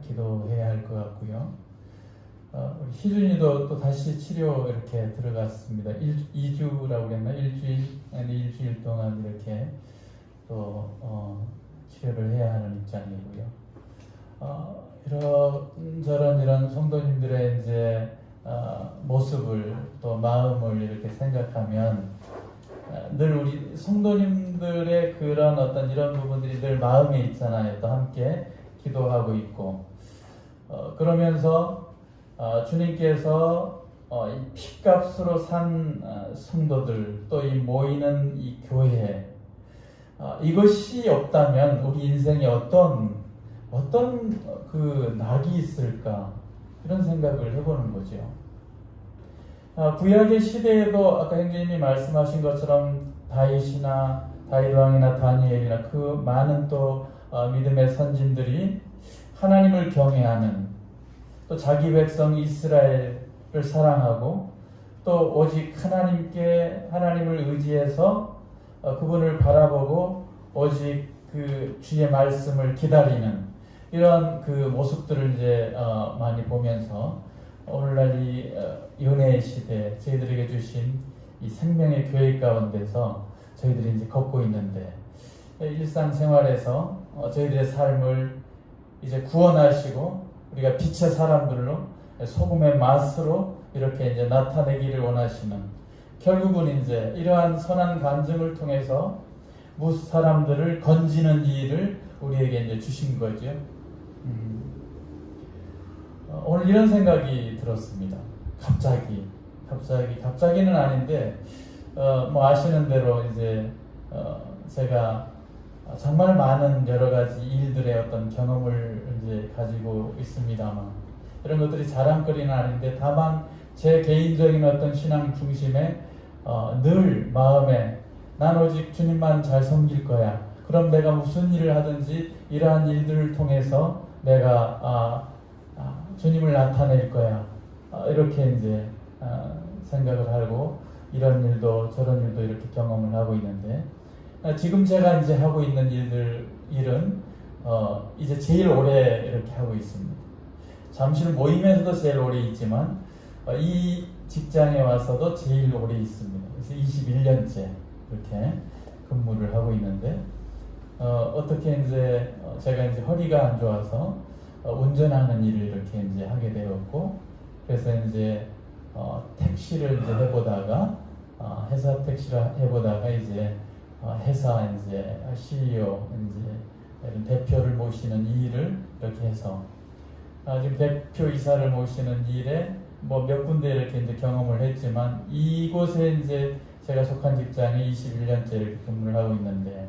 기도해야 할 것 같고요. 우리 희준이도 또 다시 치료 이렇게 들어갔습니다. 2주라고 그랬나? 일주일 동안 이렇게 또 치료를 해야 하는 입장이고요. 이런저런 이런 성도님들의 이제 모습을 또 마음을 이렇게 생각하면 늘 우리 성도님들의 그런 어떤 이런 부분들이 늘 마음에 있잖아요. 또 함께 기도하고 있고 그러면서 주님께서 이 피값으로 산 성도들 또 이 모이는 이 교회 이것이 없다면 우리 인생에 어떤 그 낙이 있을까 이런 생각을 해보는 거죠. 구약의 시대에도 아까 형제님이 말씀하신 것처럼 다윗 왕이나 다니엘이나 그 많은 또 믿음의 선진들이 하나님을 경외하는 또 자기 백성 이스라엘을 사랑하고 또 오직 하나님을 의지해서 그분을 바라보고 오직 그 주의 말씀을 기다리는 이런 그 모습들을 이제 많이 보면서 오늘날 이 연애의 시대 저희들에게 주신 이 생명의 교회 가운데서 저희들이 이제 걷고 있는데 일상생활에서 저희들의 삶을 이제 구원하시고 우리가 빛의 사람들로 소금의 맛으로 이렇게 이제 나타내기를 원하시는 결국은 이제 이러한 선한 간증을 통해서 무수 사람들을 건지는 일을 우리에게 이제 주신 거죠. 오늘 이런 생각이 들었습니다. 갑자기는 아닌데 뭐 아시는 대로 이제 제가 정말 많은 여러 가지 일들의 어떤 경험을 이제 가지고 있습니다만 이런 것들이 자랑거리는 아닌데 다만 제 개인적인 어떤 신앙 중심에 늘 마음에 난 오직 주님만 잘 섬길 거야. 그럼 내가 무슨 일을 하든지 이러한 일들을 통해서 내가 주님을 나타낼 거야. 이렇게 이제 생각을 하고 이런 일도 저런 일도 이렇게 경험을 하고 있는데 지금 제가 이제 하고 있는 일은 이제 제일 오래 이렇게 하고 있습니다. 잠실 모임에서도 제일 오래 있지만 이 직장에 와서도 제일 오래 있습니다. 그래서 21년째 이렇게 근무를 하고 있는데 어떻게 이제 제가 이제 허리가 안 좋아서 운전하는 일을 이렇게 이제 하게 되었고 그래서 이제 택시를 이제 해보다가 회사 택시를 해보다가 이제 회사 이제 CEO 이제 대표를 모시는 이 일을 이렇게 해서 지금 대표이사를 모시는 일에 뭐 몇 군데 이렇게 이제 경험을 했지만 이곳에 이제 제가 속한 직장에 21년째 이렇게 근무를 하고 있는데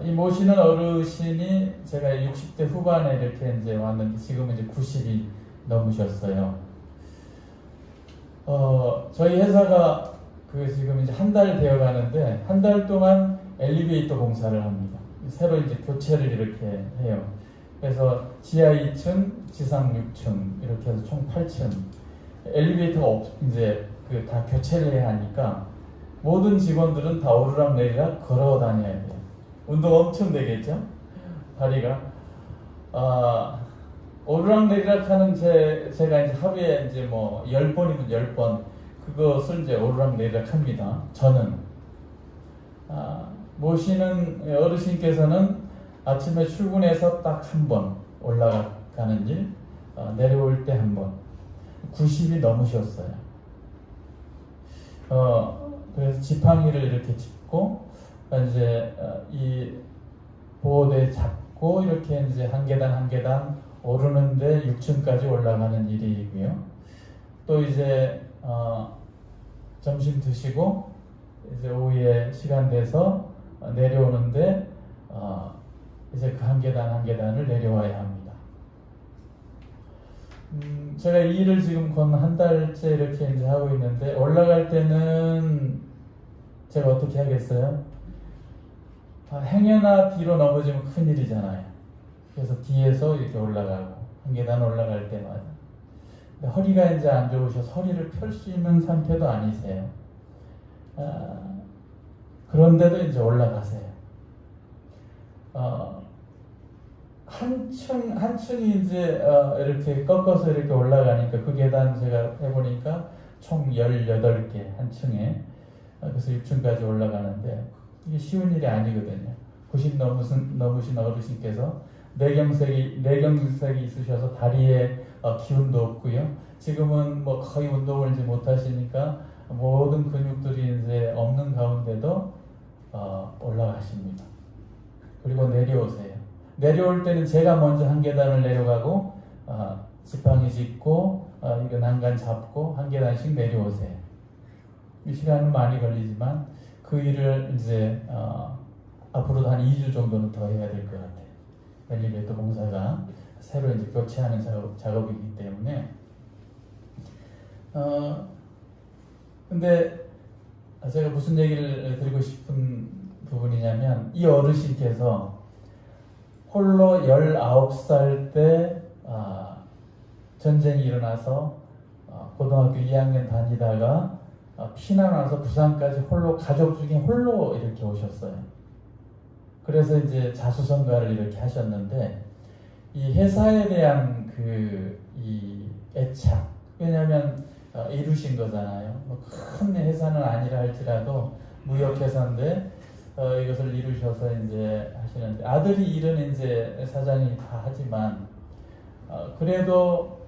이 모시는 어르신이 제가 60대 후반에 이렇게 이제 왔는데 지금은 이제 90이 넘으셨어요. 저희 회사가 지금 이제 한 달 되어 가는데 한 달 동안 엘리베이터 공사를 합니다. 새로 이제 교체를 이렇게 해요. 그래서 지하 2층, 지상 6층 이렇게 해서 총 8층 엘리베이터가 이제 다 교체를 해야 하니까 모든 직원들은 다 오르락 내리락 걸어 다녀야 돼요. 운동 엄청 되겠죠? 다리가 오르락 내리락 하는 제가 이제 하루에 이제 뭐 10번이면 10번 그것을 이제 오르락 내리락 합니다. 저는 모시는 어르신께서는 아침에 출근해서 딱 한 번 올라가는 일, 내려올 때 한 번. 90이 넘으셨어요. 그래서 지팡이를 이렇게 짚고 이제 이 보호대 잡고 이렇게 이제 한 계단 한 계단 오르는데 6층까지 올라가는 일이고요. 또 이제 점심 드시고 이제 오후에 시간 돼서 내려오는데 이제 그 한 계단 한 계단을 내려와야 합니다. 제가 이 일을 지금 건 한 달째 이렇게 이제 하고 있는데 올라갈 때는 제가 어떻게 하겠어요? 행여나 뒤로 넘어지면 큰일이잖아요. 그래서 뒤에서 이렇게 올라가고 한 계단 올라갈 때마다 근데 허리가 이제 안 좋으셔서 허리를 펼 수 있는 상태도 아니세요. 그런데도 이제 올라가세요. 한 층이 이제 이렇게 꺾어서 이렇게 올라가니까 그 계단 제가 해보니까 총 18개 한 층에 그래서 6층까지 올라가는데 이게 쉬운 일이 아니거든요. 90 넘으신 어르신께서 뇌경색이 있으셔서 다리에 기운도 없고요. 지금은 뭐 거의 운동을 이제 못 하시니까 모든 근육들이 이제 없는 가운데도 올라가십니다. 그리고 내려오세요. 내려올 때는 제가 먼저 한 계단을 내려가고 지팡이 짚고 이거 난간 잡고 한 계단씩 내려오세요. 이 시간은 많이 걸리지만 그 일을 이제 앞으로도 한 2주 정도는 더 해야 될 것 같아요. 엘리베이터 공사가 새로 이제 교체하는 작업이기 때문에 근데 제가 무슨 얘기를 드리고 싶은 부분이냐면 이 어르신께서 홀로 19살 때 전쟁이 일어나서 고등학교 2학년 다니다가 피난 와서 부산까지 홀로 가족 중에 홀로 이렇게 오셨어요. 그래서 이제 자수성가를 이렇게 하셨는데 이 회사에 대한 이 애착 왜냐하면 이루신 거잖아요. 뭐 큰 회사는 아니라 할지라도 무역회사인데 이것을 이루셔서 이제 하시는데 아들이 일은 이제 사장이 다 하지만 그래도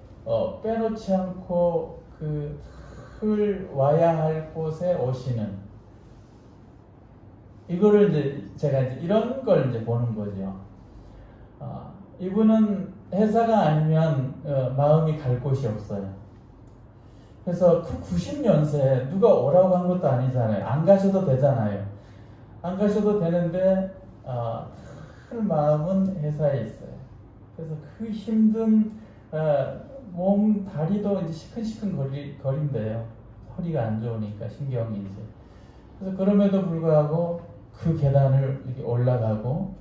빼놓지 않고 그 와야 할 곳에 오시는 이거를 이제 제가 이제 이런 걸 이제 보는 거죠. 이분은 회사가 아니면 마음이 갈 곳이 없어요. 그래서 그 90년생에 누가 오라고 한 것도 아니잖아요. 안 가셔도 되잖아요. 안 가셔도 되는데 큰 마음은 회사에 있어요. 그래서 그 힘든 몸 다리도 이제 시큰시큰 거린대요. 허리가 안 좋으니까 신경이 이제. 그래서 그럼에도 불구하고 그 계단을 이렇게 올라가고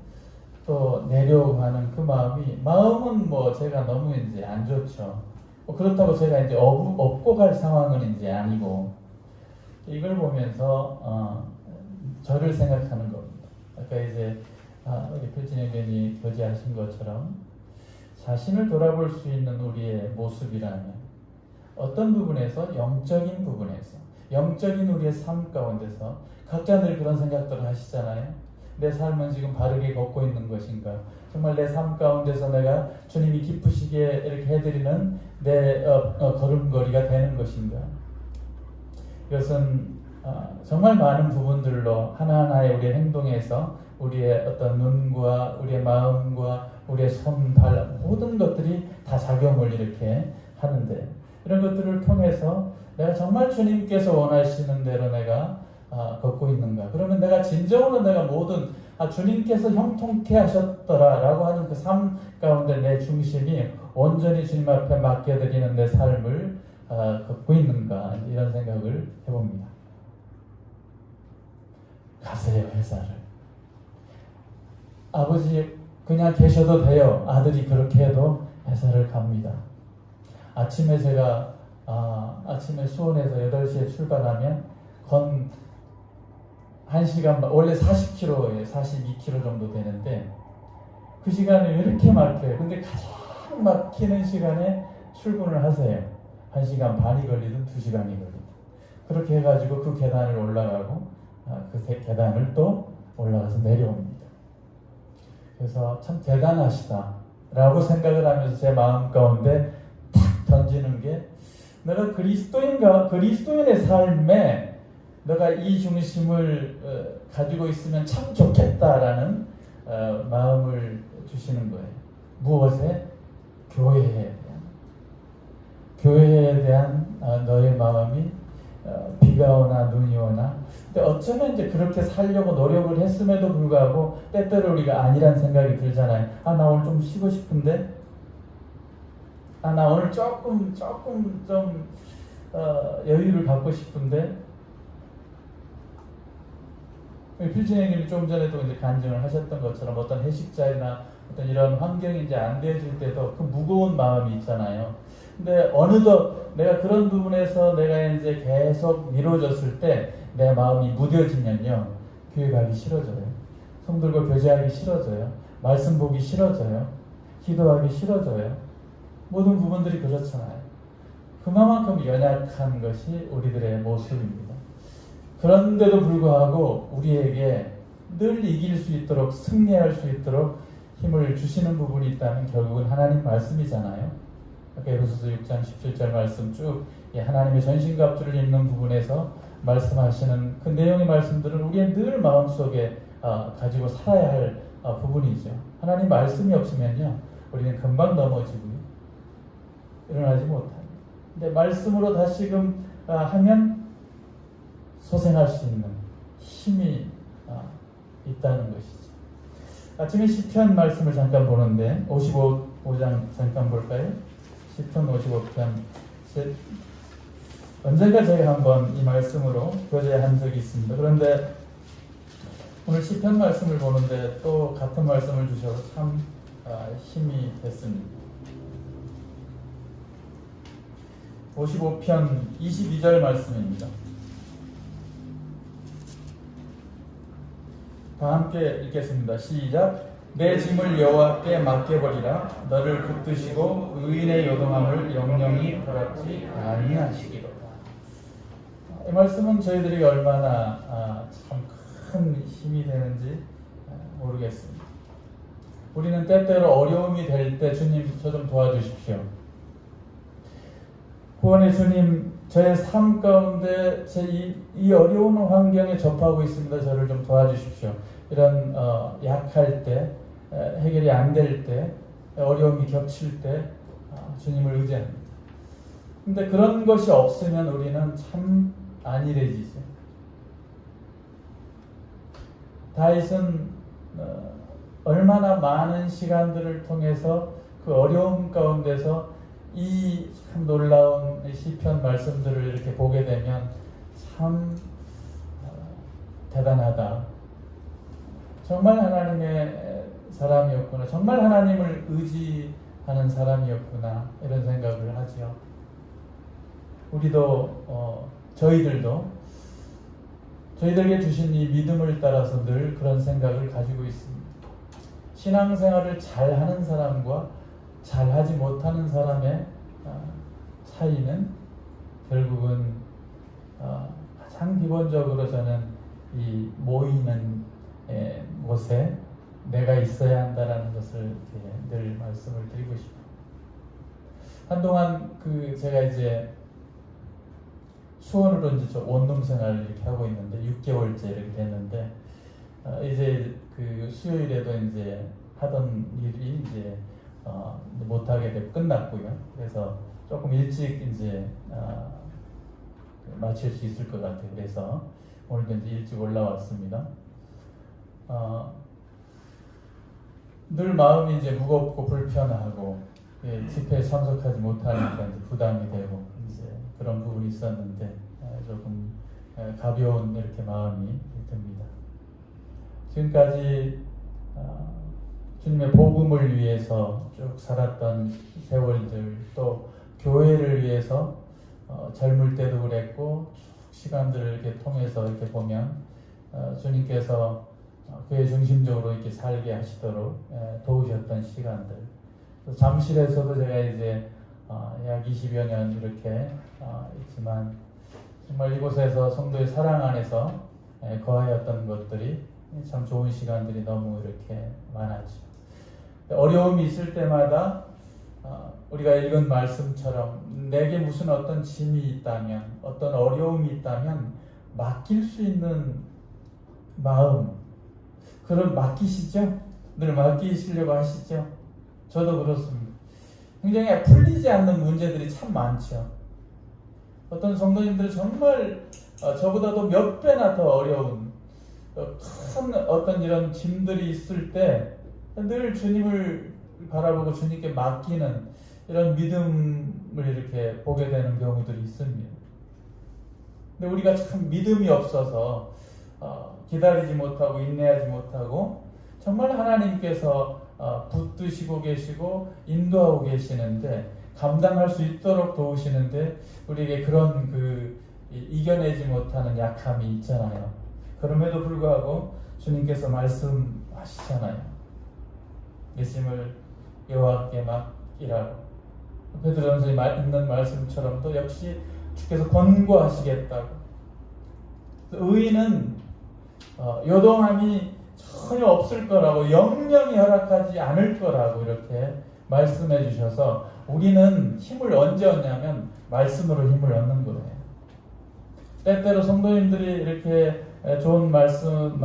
또 내려가는 그 마음은 뭐 제가 너무 이제 안 좋죠. 그렇다고 제가 이제 업고 갈 상황은 이제 아니고 이걸 보면서 저를 생각하는 겁니다. 아까 이제 우리 표진영 의원이 교제하신 것처럼 자신을 돌아볼 수 있는 우리의 모습이라면 어떤 부분에서 영적인 부분에서 영적인 우리의 삶 가운데서 각자 늘 그런 생각들을 하시잖아요. 내 삶은 지금 바르게 걷고 있는 것인가? 정말 내 삶 가운데서 내가 주님이 기쁘시게 이렇게 해드리는 내 걸음걸이가 되는 것인가? 이것은 정말 많은 부분들로 하나하나의 우리의 행동에서 우리의 어떤 눈과 우리의 마음과 우리의 손, 발 모든 것들이 다 작용을 이렇게 하는데 이런 것들을 통해서 내가 정말 주님께서 원하시는 대로 내가 걷고 있는가? 그러면 내가 진정으로 내가 모든 주님께서 형통케 하셨더라라고 하는 그 삶 가운데 내 중심이 온전히 주님 앞에 맡겨드리는 내 삶을 걷고 있는가? 이런 생각을 해봅니다. 가세요, 회사를. 아버지 그냥 계셔도 돼요. 아들이 그렇게 해도 회사를 갑니다. 아침에 제가 아침에 수원에서 8시에 출발하면 건 1시간 원래 40km에 42km 정도 되는데 그 시간에 이렇게 막혀요. 근데 가장 막히는 시간에 출근을 하세요. 1시간 반이 걸리든 2시간이 걸리든 그렇게 해가지고 그 계단을 올라가고 그 계단을 또 올라가서 내려옵니다. 그래서 참 대단하시다 라고 생각을 하면서 제 마음 가운데 탁 던지는 게 내가 그리스도인의 삶에 너가 이 중심을 가지고 있으면 참 좋겠다라는 마음을 주시는 거예요. 무엇에? 교회에 대한 너의 마음이 비가 오나 눈이 오나. 근데 어쩌면 이제 그렇게 살려고 노력을 했음에도 불구하고 때때로 우리가 아니란 생각이 들잖아요. 아, 나 오늘 좀 쉬고 싶은데. 아, 나 오늘 조금 좀 여유를 갖고 싶은데. 필진행님이 좀 전에도 이제 간증을 하셨던 것처럼 어떤 회식 자리나 어떤 이런 환경이 이제 안 되어질 때도 그 무거운 마음이 있잖아요. 근데 어느덧 내가 그런 부분에서 내가 이제 계속 미뤄졌을 때 내 마음이 무뎌지면요, 교회 가기 싫어져요. 성들과 교제하기 싫어져요. 말씀 보기 싫어져요. 기도하기 싫어져요. 모든 부분들이 그렇잖아요. 그만큼 연약한 것이 우리들의 모습입니다. 그런데도 불구하고 우리에게 늘 이길 수 있도록, 승리할 수 있도록 힘을 주시는 부분이 있다면 결국은 하나님 말씀이잖아요. 아까 에베소서 6장 17절 말씀 쭉 하나님의 전신갑주를 입는 부분에서 말씀하시는 그 내용의 말씀들은 우리의 늘 마음속에 가지고 살아야 할 부분이죠. 하나님 말씀이 없으면요, 우리는 금방 넘어지고요, 일어나지 못합니다. 근데 말씀으로 다시금 하면 소생할 수 있는 힘이 있다는 것이죠. 아침에 시편 말씀을 잠깐 보는데 55장 잠깐 볼까요? 시편 55편. 언젠가 제가 한번 이 말씀으로 교제한 적이 있습니다. 그런데 오늘 시편 말씀을 보는데 또 같은 말씀을 주셔서 참 힘이 됐습니다. 55편 22절 말씀입니다. 다 함께 읽겠습니다. 시작. 내 짐을 여호와께 맡겨버리라. 너를 붙드시고 의인의 요동함을 영영히 허락지 아니하시기로다. 이 말씀은 저희들이 얼마나 참 큰 힘이 되는지 모르겠습니다. 우리는 때때로 어려움이 될 때 주님 저 좀 도와주십시오. 구원의 주님, 저의 삶 가운데 이 어려운 환경에 접하고 있습니다. 저를 좀 도와주십시오. 이런 약할 때, 해결이 안 될 때, 어려움이 겹칠 때 주님을 의지합니다. 근데 그런 것이 없으면 우리는 참 안일해지죠. 다윗은 얼마나 많은 시간들을 통해서 그 어려움 가운데서 이 참 놀라운 시편 말씀들을 이렇게 보게 되면 참 대단하다. 정말 하나님의 사람이었구나. 정말 하나님을 의지하는 사람이었구나. 이런 생각을 하죠. 우리도 저희들에게 주신 이 믿음을 따라서 늘 그런 생각을 가지고 있습니다. 신앙생활을 잘하는 사람과 잘하지 못하는 사람의 차이는 결국은 가장 기본적으로 저는 이 모이는 곳에 내가 있어야 한다는 것을 늘 말씀을 드리고 싶어요. 한동안 제가 이제 수원으로 이제 원룸 생활을 이렇게 하고 있는데 6개월째 이렇게 됐는데 이제 그 수요일에도 이제 하던 일이 이제 못하게 되고 끝났고요. 그래서 조금 일찍 이제 마칠 수 있을 것 같아요. 그래서 오늘도 이제 일찍 올라왔습니다. 늘 마음이 이제 무겁고 불편하고 집회에 참석하지 못하니까 이제 부담이 되고 이제 그런 부분이 있었는데 조금 가벼운 이렇게 마음이 듭니다. 지금까지 주님의 복음을 위해서 쭉 살았던 세월들, 또 교회를 위해서 젊을 때도 그랬고 쭉 시간들을 이렇게 통해서 이렇게 보면 주님께서 교회 중심적으로 이렇게 살게 하시도록 도우셨던 시간들. 잠실에서도 제가 이제 약 20여 년 이렇게 있지만 정말 이곳에서 성도의 사랑 안에서 거하였던 것들이 참 좋은 시간들이 너무 이렇게 많았죠. 어려움이 있을 때마다 우리가 읽은 말씀처럼 내게 무슨 어떤 짐이 있다면, 어떤 어려움이 있다면 맡길 수 있는 마음, 그런 맡기시죠? 늘 맡기시려고 하시죠? 저도 그렇습니다. 굉장히 풀리지 않는 문제들이 참 많죠. 어떤 성도님들은 정말 저보다도 몇 배나 더 어려운 큰 어떤 이런 짐들이 있을 때 늘 주님을 바라보고 주님께 맡기는 이런 믿음을 이렇게 보게 되는 경우들이 있습니다. 근데 우리가 참 믿음이 없어서 기다리지 못하고 인내하지 못하고 정말 하나님께서 붙드시고 계시고 인도하고 계시는데 감당할 수 있도록 도우시는데 우리에게 그런 이겨내지 못하는 약함이 있잖아요. 그럼에도 불구하고 주님께서 말씀하시잖아요. 내 짐을 여호와께 맡기라고. 베드로전서에 있는 말씀처럼도 역시 주께서 권고하시겠다고. 의인은 요동함이 전혀 없을 거라고, 영영이 허락하지 않을 거라고 이렇게 말씀해 주셔서 우리는 힘을 언제 얻냐면 말씀으로 힘을 얻는 거예요. 때때로 성도님들이 이렇게 좋은 말씀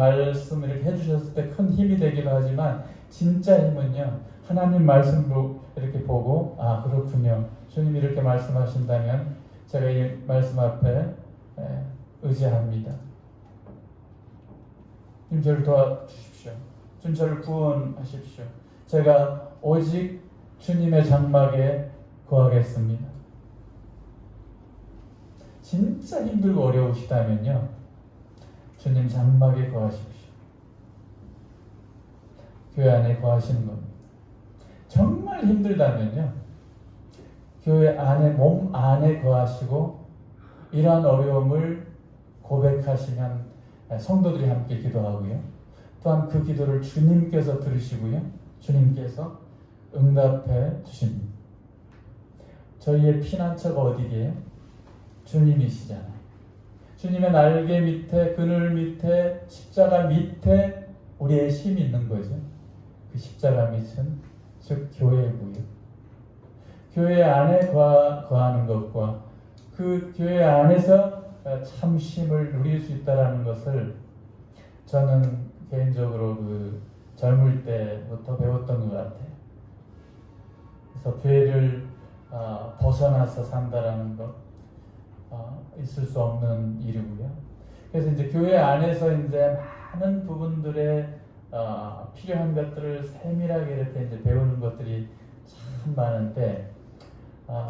이렇게 해주셨을 때 큰 힘이 되기도 하지만 진짜 힘은요, 하나님 말씀으로 이렇게 보고 그렇군요, 주님이 이렇게 말씀하신다면 제가 이 말씀 앞에 의지합니다. 주님 저를 도와주십시오. 주님 저를 구원하십시오. 제가 오직 주님의 장막에 거하겠습니다. 진짜 힘들고 어려우시다면요, 주님 장막에 거하십시오. 교회 안에 거하시는 겁니다. 정말 힘들다면요, 교회 안에, 몸 안에 거하시고 이러한 어려움을 고백하시면 성도들이 함께 기도하고요, 또한 그 기도를 주님께서 들으시고요, 주님께서 응답해 주십니다. 저희의 피난처가 어디게요? 주님이시잖아요. 주님의 날개 밑에, 그늘 밑에, 십자가 밑에 우리의 힘이 있는 거죠. 그 십자가 밑은 즉 교회고요. 교회 안에 거하는 것과 그 교회 안에서 참 쉼을 누릴 수 있다는 것을 저는 개인적으로 젊을 때부터 배웠던 것 같아요. 그래서 교회를 벗어나서 산다라는 것 있을 수 없는 일이고요. 그래서 이제 교회 안에서 이제 많은 부분들의 필요한 것들을 세밀하게 이렇게 이제 배우는 것들이 참 많은데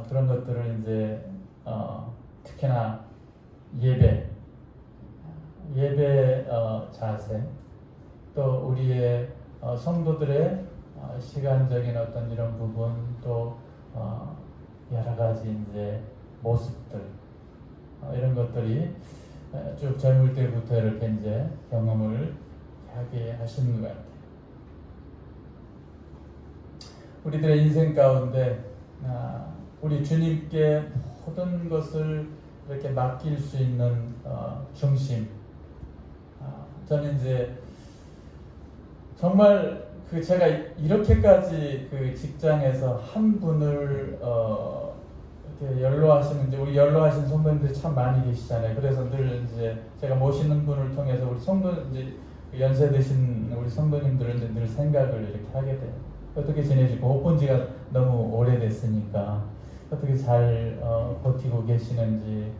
그런 것들을 이제 특히나 예배 자세, 또 우리의 성도들의 시간적인 어떤 이런 부분, 또 여러 가지 이제 모습들, 이런 것들이 쭉 젊을 때부터 이렇게 이제 경험을 하게 하시는 것 같아요. 우리들의 인생 가운데 우리 주님께 모든 것을 이렇게 맡길 수 있는 중심. 저는 이제 정말 제가 이렇게까지 직장에서 한 분을 이렇게 연로하시는지, 우리 연로하신 성도님들이 참 많이 계시잖아요. 그래서 늘 이제 제가 모시는 분을 통해서 우리 이제 연세 드신 우리 성도님들은 이제 늘 생각을 이렇게 하게 돼요. 어떻게 지내시고, 못 본 지가 너무 오래됐으니까 어떻게 잘 버티고 계시는지,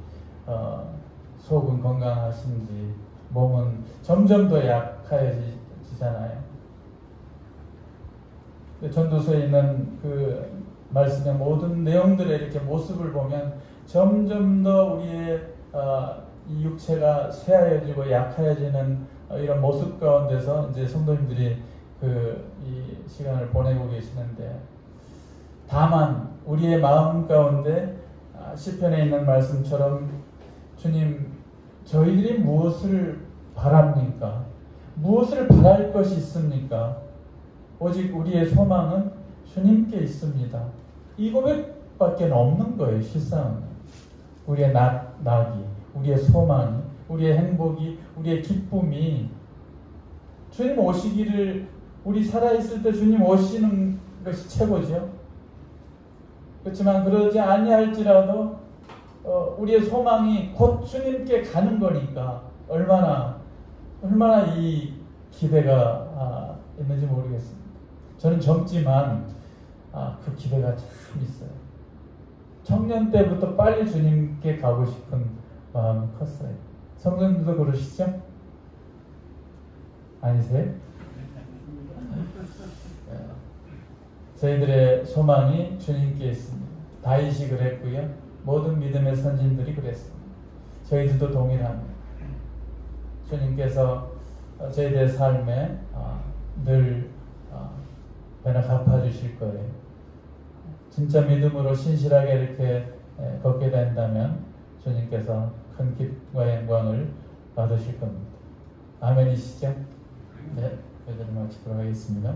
속은 건강하신지, 몸은 점점 더 약해지잖아요. 전도서에 있는 말씀의 모든 내용들의 이렇게 모습을 보면 점점 더 우리의 이 육체가 쇠하여지고 약해지는 이런 모습 가운데서 이제 성도님들이 이 시간을 보내고 계시는데, 다만 우리의 마음 가운데 시편에 있는 말씀처럼 주님, 저희들이 무엇을 바랍니까? 무엇을 바랄 것이 있습니까? 오직 우리의 소망은 주님께 있습니다. 이 고백밖에 없는 거예요. 실상은 우리의 낙이, 우리의 소망이, 우리의 행복이, 우리의 기쁨이 주님 오시기를, 우리 살아있을 때 주님 오시는 것이 최고죠. 그렇지만 그러지 아니할지라도 우리의 소망이 곧 주님께 가는 거니까 얼마나 이 기대가 있는지 모르겠습니다. 저는 젊지만 그 기대가 참 있어요. 청년 때부터 빨리 주님께 가고 싶은 마음이 컸어요. 성도님들도 그러시죠? 아니세요? 저희들의 소망이 주님께 있습니다. 다윗이 그랬고요. 모든 믿음의 선진들이 그랬습니다. 저희들도 동일합니다. 주님께서 저희들의 삶에 늘 배나 갚아주실 거예요. 진짜 믿음으로 신실하게 이렇게 걷게 된다면 주님께서 큰 기쁨과 영광을 받으실 겁니다. 아멘이시죠? 네, 기도를 마치도록 하겠습니다.